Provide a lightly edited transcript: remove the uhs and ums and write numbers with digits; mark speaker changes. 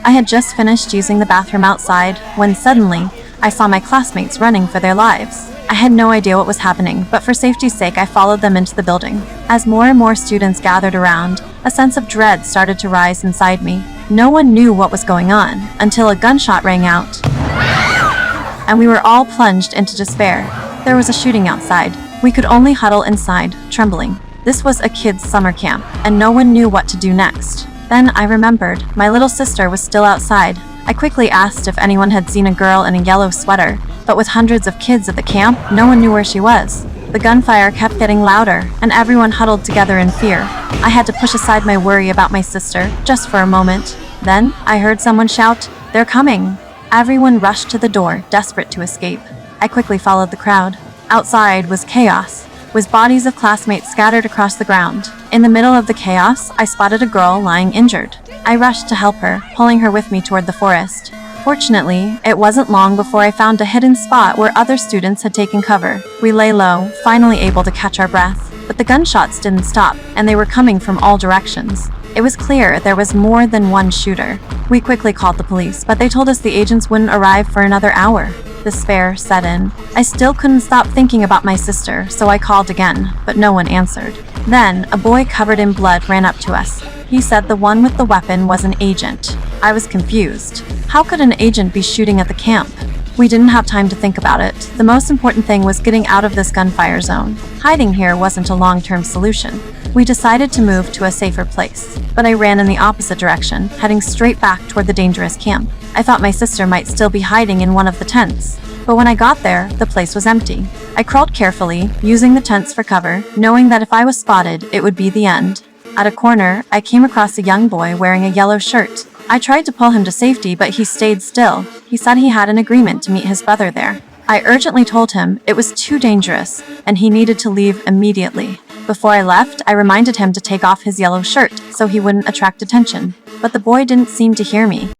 Speaker 1: I had just finished using the bathroom outside when suddenly, I saw my classmates running for their lives. I had no idea what was happening, but for safety's sake I followed them into the building. As more and more students gathered around, a sense of dread started to rise inside me. No one knew what was going on until a gunshot rang out, and we were all plunged into despair. There was a shooting outside. We could only huddle inside, trembling. This was a kids' summer camp, and no one knew what to do next. Then I remembered, my little sister was still outside. I quickly asked if anyone had seen a girl in a yellow sweater, but with hundreds of kids at the camp, no one knew where she was. The gunfire kept getting louder, and everyone huddled together in fear. I had to push aside my worry about my sister, just for a moment. Then, I heard someone shout, "They're coming!" Everyone rushed to the door, desperate to escape. I quickly followed the crowd. Outside was chaos, with bodies of classmates scattered across the ground. In the middle of the chaos, I spotted a girl lying injured. I rushed to help her, pulling her with me toward the forest. Fortunately, it wasn't long before I found a hidden spot where other students had taken cover. We lay low, finally able to catch our breath. But the gunshots didn't stop, and they were coming from all directions. It was clear there was more than one shooter. We quickly called the police, but they told us the agents wouldn't arrive for another hour. Despair set in. I still couldn't stop thinking about my sister, so I called again, but no one answered. Then, a boy covered in blood ran up to us. He said the one with the weapon was an agent. I was confused. How could an agent be shooting at the camp? We didn't have time to think about it. The most important thing was getting out of this gunfire zone. Hiding here wasn't a long-term solution. We decided to move to a safer place, but I ran in the opposite direction, heading straight back toward the dangerous camp. I thought my sister might still be hiding in one of the tents, but when I got there, the place was empty. I crawled carefully, using the tents for cover, knowing that if I was spotted, it would be the end. At a corner, I came across a young boy wearing a yellow shirt. I tried to pull him to safety, but he stayed still. He said he had an agreement to meet his brother there. I urgently told him it was too dangerous, and he needed to leave immediately. Before I left, I reminded him to take off his yellow shirt so he wouldn't attract attention. But the boy didn't seem to hear me.